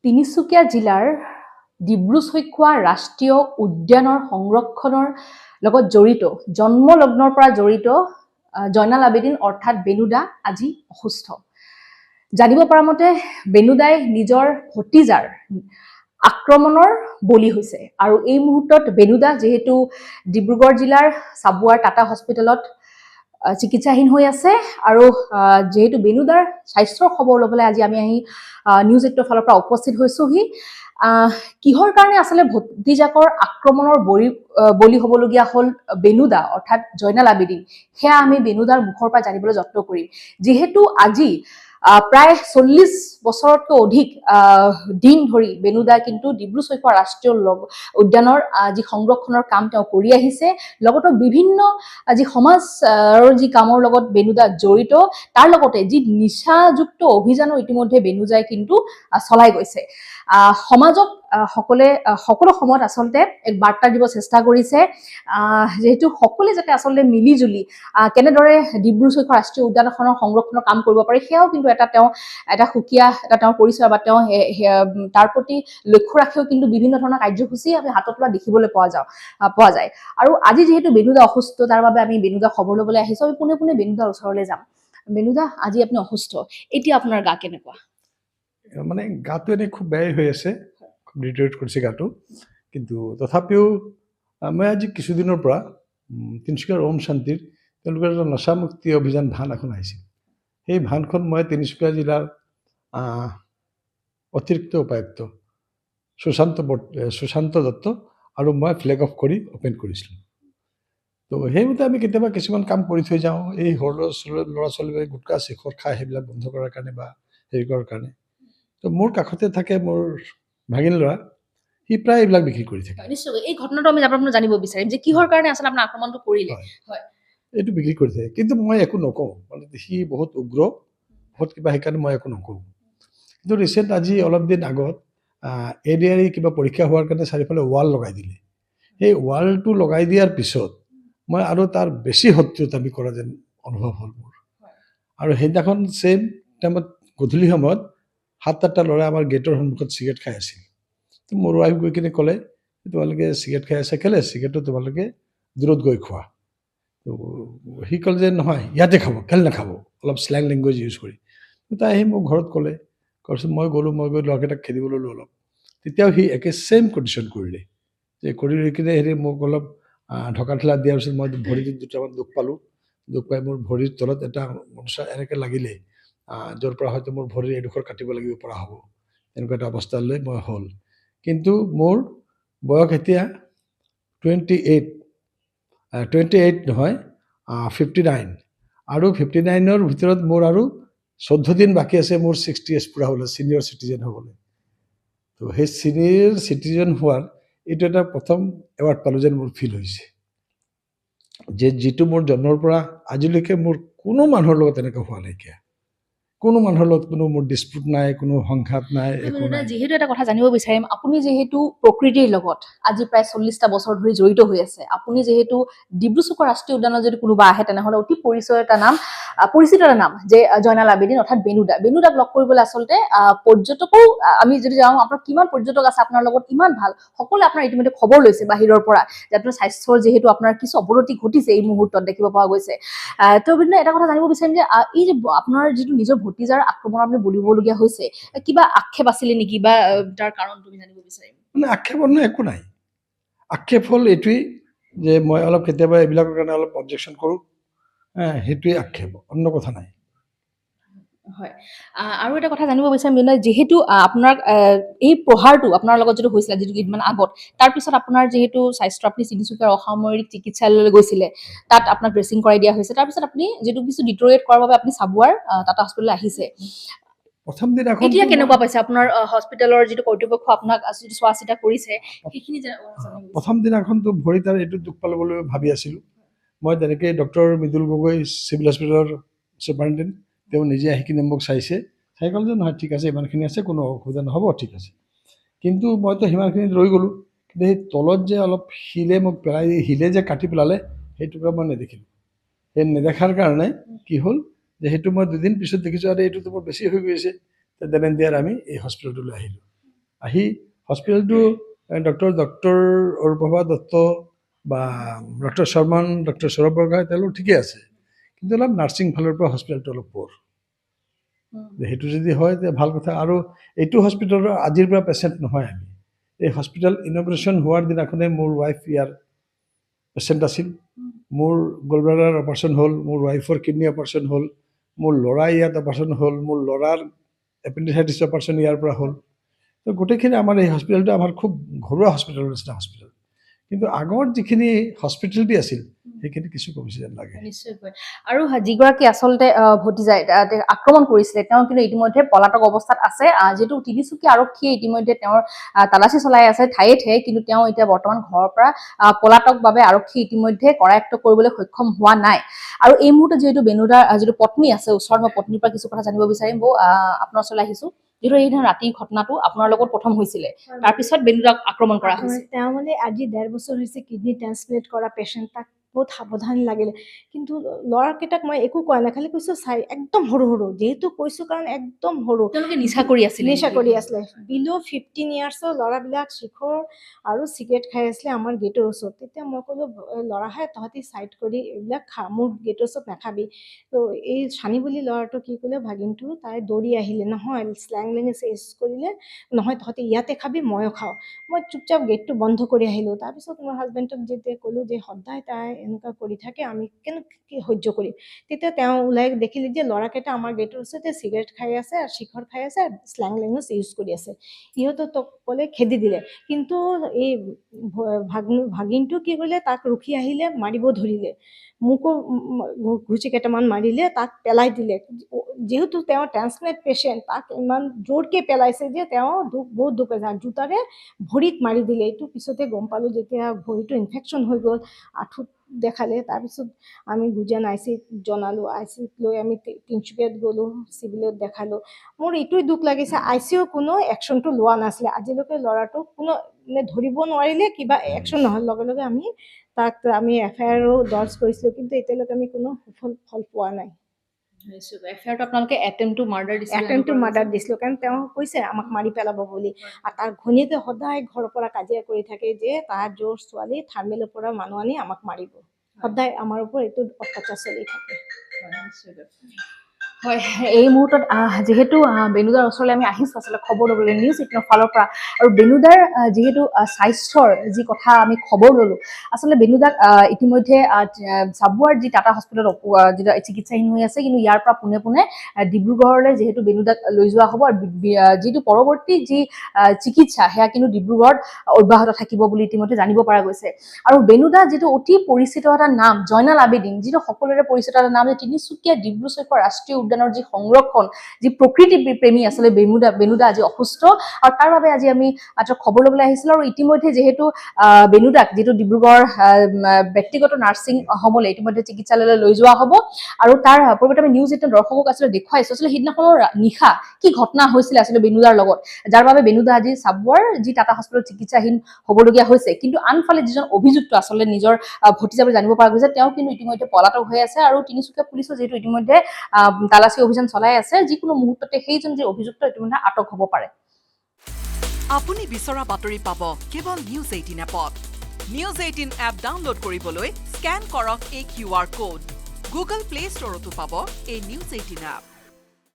তিনিচুকীয়া জিলাৰ ডিব্ৰু-চৈখোৱা ৰাষ্ট্ৰীয় উদ্যানৰ সংৰক্ষণৰ লগত জড়িত জন্মলগ্নৰ পৰা জড়িত জয়নাল আবেদিন অৰ্থাৎ বেনুদা আজি অসুস্থ। জানিব পৰা মতে বেনুদাই নিজৰ ভতিজাৰ আক্ৰমণৰ বলি হৈছে আৰু এই মুহূৰ্তত বেনুদা যেহেতু ডিব্ৰুগড় জিলাৰ চাবুৱাৰ টাটা হস্পিটেলত চিকিৎসাধীন হৈ আছে আৰু যেহেতু বেনুদাৰ স্বাস্থ্যৰ খবৰ ল'বলৈ আজি আমি আহি নিউজ 8 ফালৰ পৰা উপস্থিত হৈছোহি। কিহৰ কাৰণে আচলতে ভতিজাকৰ আক্ৰমণৰ বলি হ'বলগীয়া হ'ল বেনুদা অৰ্থাৎ জয়নাল আবেদিন, সেয়া আমি বেনুদাৰ মুখৰ পৰা জানিবলৈ যত্ন কৰিম। যিহেতু আজি প্ৰায় 40 বছৰতকৈ অধিক দিন ধৰি বেনুদা কিন্তু ডিব্ৰু-চৈখোৱা ৰাষ্ট্ৰীয় উদ্যানৰ যি সংৰক্ষণৰ কাম তেওঁ কৰি আহিছে, লগতে বিভিন্ন যি সমাজৰ যি কামৰ লগত বেনুদা জড়িত, তাৰ লগতে যি নিচাযুক্ত অভিযানো ইতিমধ্যে বেনুদাই কিন্তু চলাই গৈছে। সমাজক সকলো সময়ত আচলতে এক বাৰ্তা দিব চেষ্টা কৰিছে, যেহেতু সকলোৱে যাতে আচলতে মিলিজুলি কেনেদৰে ডিব্ৰু-চৈখোৱা ৰাষ্ট্ৰীয় উদ্যানখনৰ সংৰক্ষণৰ কাম কৰিব পাৰে, সেয়াও কিন্তু এটা সুকীয়া তেওঁৰ পৰিচয় বা তেওঁ তাৰ প্ৰতি লক্ষ্য ৰাখিও কিন্তু বিভিন্ন ধৰণৰ কাৰ্যসূচী আমি হাতত লোৱা দেখিবলৈ পোৱা যায়। আৰু আজি যিহেতু বেনুদা অসুস্থ, তাৰ বাবে আমি বেনুদা খবৰ ল'বলৈ আহিছো। আমি পোনে পোনে বেনুদাৰ ওচৰলৈ যাম। বেনুদা, আজি আপুনি অসুস্থ, এতিয়া আপোনাৰ গা কেনেকুৱা? মানে গাটো এনে খুব বেয়াই হৈ আছে, খুব ডিটেৰিয়েট কৰিছে গাটো, কিন্তু তথাপিও মই আজি কিছুদিনৰ পৰা তিনিচুকীয়াৰ ওম শান্তিৰ তেওঁলোকৰ এটা নচামুক্তি অভিযান ভান এখন আহিছিল। সেই ভানখন মই তিনিচুকীয়া জিলাৰ অতিৰিক্ত উপায়ুক্ত সুশান্ত দত্ত আৰু মই ফ্লেগ অফ কৰি অপেন কৰিছিলোঁ। তো সেইমতে আমি কেতিয়াবা কিছুমান কাম কৰি থৈ যাওঁ, এই সৰু ল'ৰা ছোৱালীবোৰে গুটকা চিখৰ খাই সেইবিলাক বন্ধ কৰাৰ কাৰণে বা হেৰি কৰাৰ কাৰণে। তো মোৰ কাষতে থাকে মোৰ ভাগিন ল'ৰা, সি প্ৰায় এইবিলাক বিক্ৰী কৰি থাকে। নিশ্চয় এই ঘটনাটো আমি আপোনাৰ জানিব বিচাৰিম যে কিহৰ কাৰণে আচলতে আপোনাৰ আক্ৰমণটো কৰিলে। হয়, এইটো বিক্ৰী কৰি থাকে, কিন্তু মই একো নকওঁ, মানে সি বহুত উগ্ৰ, বহুত কিবা, সেইকাৰণে মই একো নকওঁ। কিন্তু ৰিচেণ্ট আজি অলপ দিন আগত ADRE কিবা পৰীক্ষা হোৱাৰ কাৰণে চাৰিওফালে ৱাল লগাই দিলে। সেই ৱালটো লগাই দিয়াৰ পিছত মই আৰু তাৰ বেছি শত্ৰুতা আমি কৰা যেন অনুভৱ হ'ল মোৰ। আৰু সেইদিনাখন ছেইম টাইমত গধূলি সময়ত 7-8টা ল'ৰা আমাৰ গেটৰ সন্মুখত চিগাৰেট খাই আছিল। তো মোৰ ৱাইফ গৈ কিনে ক'লে, তোমালোকে চিগাৰেট খাই আছা কেলে, চিগাৰেটটো তোমালোকে দূৰত গৈ খোৱা। তো সি ক'লে যে নহয়, ইয়াতে খাব, কেলে নাখাব, অলপ শ্লেং লেংগুৱেজ ইউজ কৰি। তাই আহি মোক ঘৰত ক'লে, তাৰপিছত মই গৈ ল'ৰাকেইটাক খেদিব ল'লোঁ অলপ। তেতিয়াও সি একে ছেইম কণ্ডিশ্যন কৰিলে, যে কৰি লৈ কিনে হেৰি মোক অলপ ঢকা ঠেলা দিয়াৰ পিছত মই ভৰিটোত দুটামান দুখ পালোঁ। দুখ পাই মোৰ ভৰিৰ তলত এটা মনচা এনেকৈ লাগিলে, য'ৰ পৰা হয়তো মোৰ ভৰিৰ এডোখৰ কাটিব লাগিব পৰা হ'ব, এনেকুৱা এটা অৱস্থালৈ মই হ'ল। কিন্তু মোৰ বয়স এতিয়া 28 নহয়, 59, আৰু 59ৰ ভিতৰত মোৰ আৰু 14 দিন বাকী আছে মোৰ 60 years পুৰা হ'লে, ছিনিয়ৰ চিটিজেন হ'বলৈ। তো সেই ছিনিয়ৰ চিটিজেন হোৱাৰ এইটো এটা প্ৰথম এৱাৰ্ড পালোঁ যেন মোৰ ফিল হৈছে, যে যিটো মোৰ জন্মৰ পৰা আজিলৈকে মোৰ কোনো মানুহৰ লগত এনেকৈ হোৱা নাইকিয়া, কোনো মানুহৰ লগত কোনো মোৰ ডিছপুট নাই, কোনো সংঘাত নাই, একো নাই। যিহেতু এটা কথা জানিব বিচাৰিম, আপুনি যিহেতু প্ৰকৃতিৰ লগত আজি প্ৰায় 40টা বছৰ ধৰি জড়িত হৈ আছে, আপুনি যিহেতু ডিব্ৰু-চৈখোৱা ৰাষ্ট্ৰীয় উদ্যানত যদি কোনোবা আহে তেনেহ'লে অতি পৰিচিত এটা নাম যে জয়নাল আবেদিন অৰ্থাৎ বেনুদাক লগ কৰিবলৈ আচলতে পৰ্যটকও আমি যদি যাওঁ, আপোনাৰ কিমান পৰ্যটক আছে আপোনাৰ লগত, ইমান ভাল, সকলোৱে আপোনাৰ ইতিমধ্যে খবৰ লৈছে বাহিৰৰ পৰা যে আপোনাৰ স্বাস্থ্যৰ যিহেতু আপোনাৰ কিছু অৱনতি ঘটিছে এই মুহূৰ্তত দেখিব পোৱা গৈছে। তো এটা কথা জানিব বিচাৰিম যে এই যে আপোনাৰ যিটো নিজৰ ভতিজাৰ আক্ৰমণ আপুনি বলিবলগীয়া হৈছে, কিবা আক্ষেপ আছিলে নেকি বা তাৰ কাৰণ তুমি জানিব বিচাৰিম? মানে আক্ষেপ অন্য একো নাই। আক্ষেপ হ'ল এইটোৱেই যে মই অলপ কেতিয়াবা এইবিলাকৰ কাৰণে অলপ অবজেকশ্যন কৰোঁ, সেইটোৱেই আক্ষেপ, অন্য কথা নাই। হয়, আৰু এটা কথা জানিব বিচাৰিম, যিহেতু আপোনাৰ এই প্ৰহাৰটো আপোনাৰ লগত যিটো হৈছিলে যিটো কেইদিনমান আগত, তাৰপিছত আপোনাৰ যিহেতু স্বাস্থ্য, আপুনি তিনিচুকীয়াৰ অসামৰিক চিকিৎসালয়লৈ গৈছিলে, তাত আপোনাক ড্ৰেছিং কৰাই দিয়া হৈছে, তাৰপিছত আপুনি যিটো কিছু ডিটৰিয়েট কৰাৰ বাবে আপুনি চাবুৱাৰ টাটা হস্পিটেললৈ আহিছে। প্ৰথম দিনাখন এতিয়া কেনেকুৱা পাইছে আপোনাৰ হস্পিটেলৰ যিটো কৰ্তৃপক্ষ আপোনাক চোৱা চিতা কৰিছে, সেইখিনি প্ৰথম দিনাখনতো ভৰিত আৰু এইটো দুখ পালোঁ বুলি ভাবি আছিলোঁ। মই তেনেকৈ ডক্টৰ মৃদুল গগৈ চিভিল হস্পিটেলৰ ছুপাৰিণ্টেণ্ডেণ্ট, তেওঁ নিজে আহি কিনে মোক চাই ক'লে যে নহয় ঠিক আছে, ইমানখিনি আছে, কোনো অসুবিধা নহ'ব, ঠিক আছে। কিন্তু মইতো সিমানখিনিত ৰৈ গ'লোঁ, কিন্তু সেই তলত যে অলপ শিলে যে কাটি পেলালে, সেইটো মই নেদেখিলোঁ। সেই নেদেখাৰ কাৰণে কি হ'ল যে সেইটো মই 2 দিন পিছত দেখিছোঁ, আৰু এইটোতো মোৰ বেছি হৈ গৈছে, দেন এণ্ড দেয়াৰ আমি এই হস্পিটেলটোলৈ আহিলোঁ। আহি হস্পিটেলটো ডক্টৰ অৰূপভা দত্ত বা ডক্টৰ শৰ্মান ডক্টৰ সৌৰভ বৰগোহাঁই তেওঁলোক ঠিকে আছে কিন্তু অলপ নাৰ্ছিং ফালৰ পৰা হস্পিটেলটো অলপ পৰ সেইটো যদি হয় তেতিয়া ভাল কথা আৰু এইটো হস্পিটেলৰ আজিৰ পৰা পেচেণ্ট নহয় আমি এই হস্পিটেল ইনগ্ৰেশ্যন হোৱাৰ দিনাখনে মোৰ ৱাইফ ইয়াৰ পেচেণ্ট আছিল মোৰ গলব্লাডাৰ অপাৰেশ্যন হ'ল মোৰ ৱাইফৰ কিডনী অপাৰেশ্যন হ'ল মোৰ ল'ৰা ইয়াত অপাৰেশ্যন হ'ল মোৰ ল'ৰাৰ এপেণ্ডিচাইটিছ অপাৰেশ্যন ইয়াৰ পৰা হ'ল তো গোটেইখিনি আমাৰ এই হস্পিটেলটো আমাৰ খুব ঘৰুৱা হস্পিটেলৰ নিচিনা হস্পিটেল কিন্তু আগৰ যিখিনি হস্পিটেলিটি আছিল সেইখিনি কিছু কমিছে যেন লাগে নিশ্চয়কৈ আৰু যিগৰাকী আচলতে ভতিজাই আক্ৰমণ কৰিছিলে তেওঁ কিন্তু ইতিমধ্যে পলাতক অৱস্থাত আছে যিহেতু তিনিচুকীয়া আৰক্ষীয়ে ইতিমধ্যে তেওঁৰ তালাচী চলাই আছে ঠায়ে ঠায়ে কিন্তু তেওঁ এতিয়া বৰ্তমান ঘৰৰ পৰা পলাতকভাৱে আৰক্ষী ইতিমধ্যে কৰায়ত্ব কৰিবলৈ সক্ষম হোৱা নাই আৰু এই মুহূৰ্তত যিহেতু বেনুদাৰ যিটো পত্নী আছে ওচৰত মই পত্নীৰ পৰা কিছু কথা জানিব বিচাৰিম বৌ আপোনাৰ ওচৰলৈ আহিছো যিহেতু এই ধৰণৰ ৰাতিৰ ঘটনাটো আপোনাৰ লগত প্ৰথম হৈছিলে তাৰপিছত বেনুদাক আক্ৰমণ কৰা হৈছে তেওঁ মানে আজি 1.5 বছৰ হৈছে কিডনি ট্ৰান্সপ্লেণ্ট কৰা পেচেণ্ট তাক বহুত সাৱধান লাগিলে কিন্তু ল'ৰাকেইটাক মই একো কোৱা নাই খালি কৈছোঁ চাই একদম সৰু সৰু যিহেতু কৈছোঁ কাৰণ একদম সৰু তেওঁলোকে নিচা কৰি আছিলে বিল' 15 ইয়াৰ্ছৰ ল'ৰাবিলাক শিখৰ আৰু চিগাৰেট খাই আছিলে আমাৰ গেটৰ ওচৰত তেতিয়া মই ক'লোঁ ল'ৰাহে তহঁতি ছাইড কৰি এইবিলাক খা মোৰ গেটৰ ওচৰত নাখাবি তো এই চানি বুলি ল'ৰাটো কি ক'লে ভাগিনটো তাই দৌৰি আহিলে নহয় শ্লেং লেঙেজ ইউজ কৰিলে নহয় তহঁতি ইয়াতে খাবি ময়ো খাওঁ মই চুপচাপ গেটটো বন্ধ কৰি আহিলোঁ তাৰপিছত মোৰ হাজবেণ্ডক যেতিয়া ক'লোঁ যে সদায় তাই এনেকুৱা কৰি থাকে আমি কেনেকৈ সহ্য কৰিম তেতিয়া তেওঁ ওলাই দেখিলে যে ল'ৰাকেইটা আমাৰ গেটৰ ওচৰতে চিগাৰেট খাই আছে আৰু শিখৰ খাই আছে আৰু শ্লেং লেঙেজ ইউজ কৰি আছে সিহঁতে তোক ক'লে খেদি দিলে কিন্তু এই ভাগিনটো কি কৰিলে তাক ৰখি আহিলে মাৰিব ধৰিলে মোকো ঘুচি কেইটামান মাৰিলে তাক পেলাই দিলে যিহেতু তেওঁ ট্ৰান্সপ্লেণ্ট পেচেণ্ট তাক ইমান জোৰকৈ পেলাইছে যে তেওঁ বহুত দুখ পাইছে আৰু জোতাৰে ভৰিত মাৰি দিলে এইটো পিছতে গম পালোঁ যেতিয়া ভৰিটো ইনফেকশ্যন হৈ গ'ল আঁঠুত দেখালে তাৰপিছত আমি গুজান আই চিত জনালোঁ আই চিত লৈ আমি তিনিচুকীয়াত গ'লোঁ চিভিলত দেখালোঁ মোৰ এইটোৱে দুখ লাগিছে আই চিও কোনো একশ্যনটো লোৱা নাছিলে আজিলৈকে ল'ৰাটোক কোনো মানে ধৰিব নোৱাৰিলে কিবা একশ্যন নহয় লগে লগে আমি FIR দৰ্জ কৰিছিলোঁ কিন্তু এতিয়ালৈকে আমি কোনো ফল পোৱা নাই এফআইআৰটো আপোনালোকে এটেম্প টু মাৰ্ডাৰ দিছিলোঁ কাৰণ তেওঁ কৈছে আমাক মাৰি পেলাব বুলি আৰু তাৰ ঘৈণীয়েকে সদায় ঘৰৰ পৰা কাজিয়া কৰি থাকে যে তাৰ জোৰ ছোৱালী থাৰ্মেলৰ পৰা মানুহ আনি আমাক মাৰিব সদায় আমাৰ ওপৰত এইটো অত্যাচাৰ চলি থাকে হয় এই মুহূৰ্তত যিহেতু বেনুদাৰ ওচৰলৈ আমি আহিছোঁ আচলতে খবৰ ল'বলৈ নিউজ 18 ফালৰ পৰা আৰু বেনুদাৰ যিহেতু স্বাস্থ্যৰ যি কথা আমি খবৰ ল'লোঁ আচলতে বেনুদাক ইতিমধ্যে চাবুৱাৰ যি টাটা হস্পিটেলত যিটো চিকিৎসাহীন হৈ আছে কিন্তু ইয়াৰ পৰা পোনে পোনে ডিব্ৰুগড়লৈ যিহেতু বেনুদাক লৈ যোৱা হ'ব আৰু যিটো পৰৱৰ্তী যি চিকিৎসা সেয়া কিন্তু ডিব্ৰুগড়ত অব্যাহত থাকিব বুলি ইতিমধ্যে জানিব পৰা গৈছে আৰু বেনুদা যিটো অতি পৰিচিত এটা নাম জয়নাল আবেদিন যিটো সকলোৰে পৰিচিত এটা নাম যে তিনিচুকীয়া ডিব্ৰু-চৈখোৱা ৰাষ্ট্ৰীয় উদ্যানৰ যি সংৰক্ষণ যি প্ৰকৃতি প্ৰেমী আচলতে বেনুদা আজি অসুস্থ আৰু তাৰ বাবে আজি আমি খবৰ ল'বলৈ আহিছিলোঁ আৰু ইতিমধ্যে যিহেতু বেনুদাক যিটো ডিব্ৰুগড় ব্যক্তিগত নাৰ্ছিং হোমলৈ ইতিমধ্যে চিকিৎসালয়লৈ লৈ যোৱা হ'ব আৰু তাৰ পৰিৱৰ্তে আমি নিউজ 18 দৰ্শকক আচলতে দেখুৱাইছোঁ আচলতে সিদিনাখনৰ নিশা কি ঘটনা হৈছিলে আচলতে বেনুদাৰ লগত যাৰ বাবে বেনুদা আজি চাবুৱাৰ যি টাটা হস্পিটেলত চিকিৎসাহীন হ'বলগীয়া হৈছে কিন্তু আনফালে যিজন অভিযুক্ত আচলতে নিজৰ ভতিজা বুলি জানিব পৰা গৈছে তেওঁ কিন্তু ইতিমধ্যে পলাতক হৈ আছে আৰু তিনিচুকীয়া পুলিচে যিহেতু ইতিমধ্যে তালাচী অভিযান চলাই আছে যিকোনো মুহূৰ্ততে সেইজন যি অভিযুক্ত ইতিমধ্যে আটক হ'ব পাৰে আপুনি বিচৰা বাতৰি পাব কেৱল নিউজ 18 এপত নিউজ 18 এপ ডাউনলোড কৰিবলৈ স্কেন কৰক এই QR কোড গুগল প্লে ষ্টৰতো পাব এই নিউজ 18 এপ